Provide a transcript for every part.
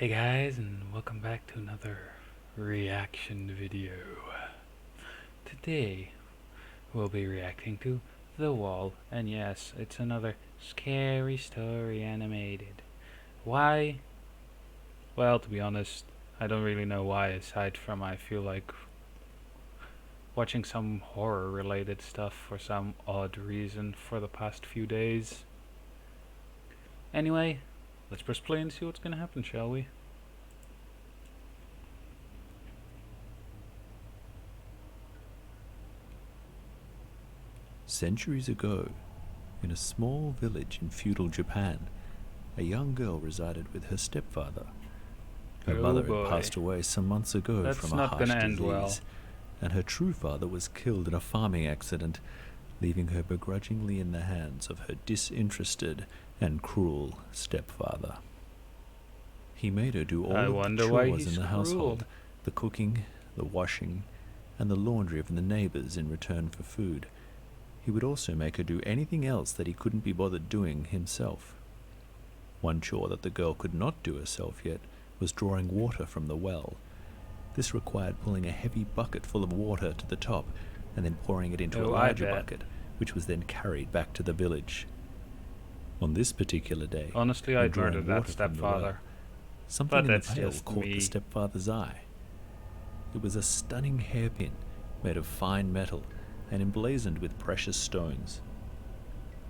Hey guys, and welcome back to another reaction video. Today we'll be reacting to The Wall, and yes, it's another scary story animated. Why? Well, to be honest, I don't really know why, aside from I feel like watching some horror related stuff for some odd reason for the past few days. Anyway, let's press play and see what's gonna happen, shall we? Centuries ago, in a small village in feudal Japan, a young girl resided with her stepfather. Her Oh mother boy. had passed away some months ago That's from a not harsh gonna end disease, well. and her true father was killed in a farming accident, leaving her begrudgingly in the hands of her disinterested and cruel stepfather. He made her do all I of the wonder why chores he's in the cruel. household, the cooking, the washing, and the laundry of the neighbors in return for food. He would also make her do anything else that he couldn't be bothered doing himself. One chore that the girl could not do herself yet was drawing water from the well. This required pulling a heavy bucket full of water to the top and then pouring it into a larger bucket, which was then carried back to the village. On this particular day, Honestly, when I'd drawing murder that water from the well, stepfather. something But in the that's pail just caught me. the stepfather's eye. It was a stunning hairpin made of fine metal and emblazoned with precious stones.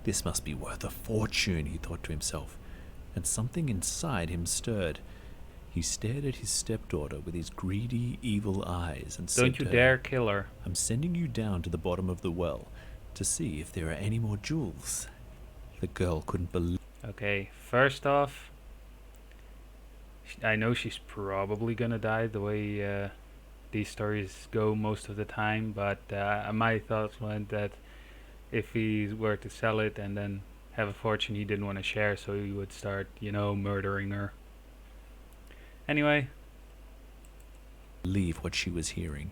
This must be worth a fortune, he thought to himself, and something inside him stirred. He stared at his stepdaughter with his greedy, evil eyes and said Don't you to dare her, kill her. "I'm sending you down to the bottom of the well to see if there are any more jewels." The girl couldn't believe. Okay, first off, I know she's probably gonna die the way these stories go most of the time, but my thoughts went that if he were to sell it and then have a fortune he didn't want to share, so he would start, murdering her. Anyway. Believe what she was hearing.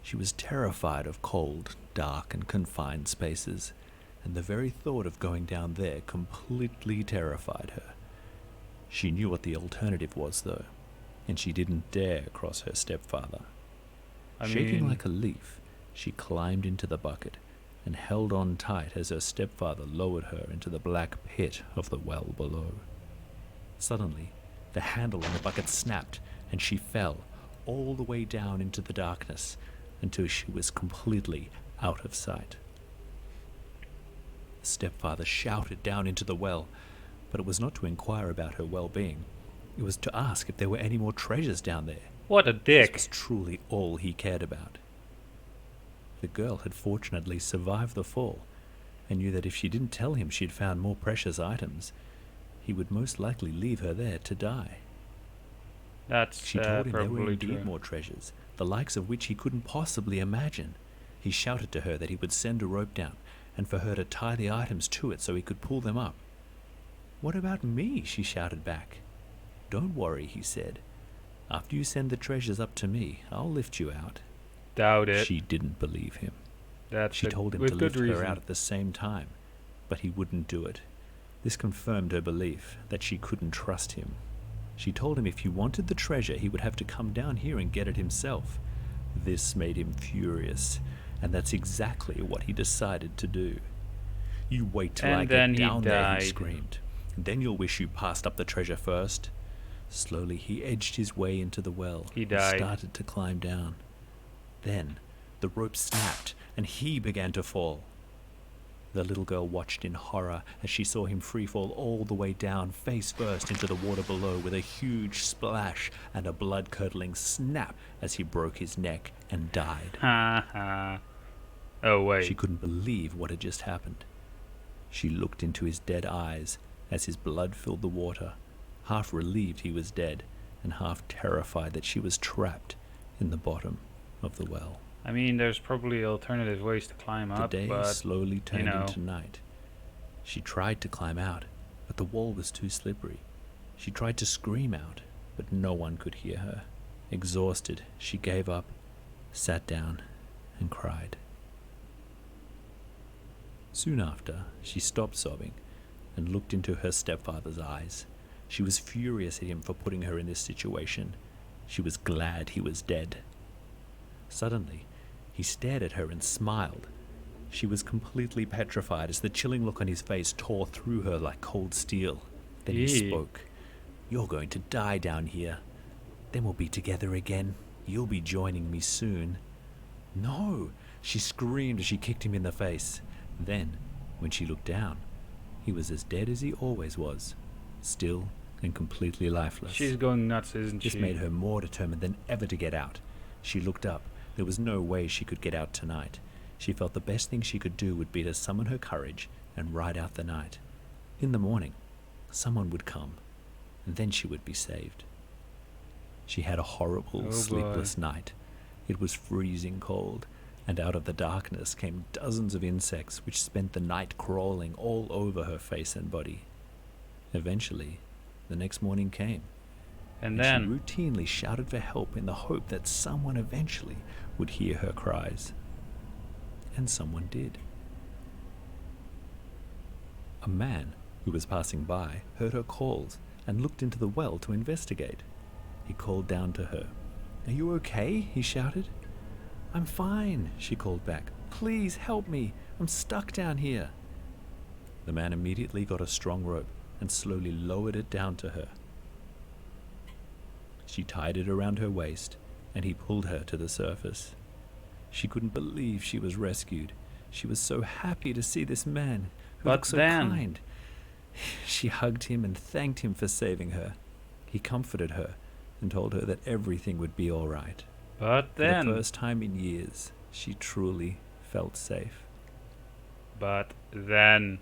She was terrified of cold, dark, and confined spaces, and the very thought of going down there completely terrified her. She knew what the alternative was, though, and she didn't dare cross her stepfather. Shaking like a leaf, she climbed into the bucket and held on tight as her stepfather lowered her into the black pit of the well below. Suddenly, the handle on the bucket snapped, and she fell all the way down into the darkness until she was completely out of sight. The stepfather shouted down into the well, but it was not to inquire about her well-being. It was to ask if there were any more treasures down there. What a This dick. was truly all he cared about. The girl had fortunately survived the fall, and knew that if she didn't tell him she'd found more precious items, he would most likely leave her there to die. That's She told him there were probably indeed true. more treasures, the likes of which he couldn't possibly imagine. He shouted to her that he would send a rope down, and for her to tie the items to it so he could pull them up. "What about me?" she shouted back. "Don't worry," he said. "After you send the treasures up to me, I'll lift you out." Doubt it. She didn't believe him. That's She told him with to good lift reason. her out at the same time, but he wouldn't do it. This confirmed her belief that she couldn't trust him. She told him if he wanted the treasure, he would have to come down here and get it himself. This made him furious, and that's exactly what he decided to do. "You wait till And I then get he down there," died. he screamed. "Then you'll wish you passed up the treasure first." Slowly he edged his way into the well He and died. started to climb down. Then the rope snapped and he began to fall. The little girl watched in horror as she saw him free fall all the way down, face first, into the water below, with a huge splash and a blood-curdling snap as he broke his neck and died. Ha ha. Oh wait. She couldn't believe what had just happened. She looked into his dead eyes as his blood filled the water, half relieved he was dead and half terrified that she was trapped in the bottom of the well. I mean, there's probably alternative ways to climb The up, day but slowly turned know. into night. She tried to climb out, but the wall was too slippery. She tried to scream out, but no one could hear her. Exhausted, she gave up, sat down, and cried. Soon after, she stopped sobbing and looked into her stepfather's eyes. She was furious at him for putting her in this situation. She was glad he was dead. Suddenly, he stared at her and smiled. She was completely petrified as the chilling look on his face tore through her like cold steel. Then he Eee. spoke. "You're going to die down here. Then we'll be together again. You'll be joining me soon." "No!" she screamed as she kicked him in the face. Then, when she looked down, he was as dead as he always was, still and completely lifeless. She's going nuts, isn't This she? made her more determined than ever to get out. She looked up. There was no way she could get out tonight. She felt the best thing she could do would be to summon her courage and ride out the night. In the morning, someone would come, and then she would be saved. She had a horrible, Oh, sleepless night. It was freezing cold, and out of the darkness came dozens of insects which spent the night crawling all over her face and body. Eventually, the next morning came, And she then, routinely shouted for help in the hope that someone eventually would hear her cries. And someone did. A man who was passing by heard her calls and looked into the well to investigate. He called down to her. "Are you okay?" he shouted. "I'm fine," she called back. "Please help me. I'm stuck down here." The man immediately got a strong rope and slowly lowered it down to her. She tied it around her waist, and he pulled her to the surface. She couldn't believe she was rescued. She was so happy to see this man who But looked so then- kind. She hugged him and thanked him for saving her. He comforted her and told her that everything would be all right. but For then, the first time in years, she truly felt safe. but then,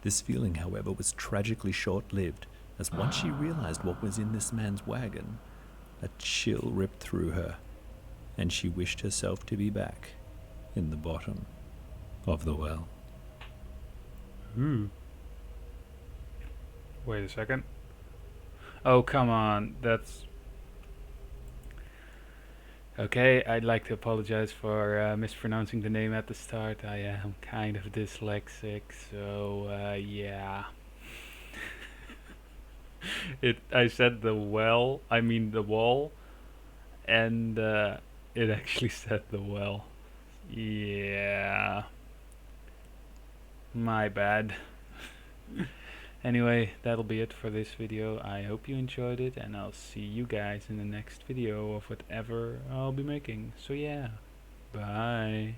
This feeling, however, was tragically short-lived, as once she realized what was in this man's wagon, a chill ripped through her, and she wished herself to be back in the bottom of the well. wait a second. Oh, come on, that's... Okay, I'd like to apologize for mispronouncing the name at the start. I am kind of dyslexic, so yeah. I said the well, I mean the wall, and it actually said the well. Yeah. My bad. Anyway, that'll be it for this video. I hope you enjoyed it, and I'll see you guys in the next video of whatever I'll be making. So yeah, bye.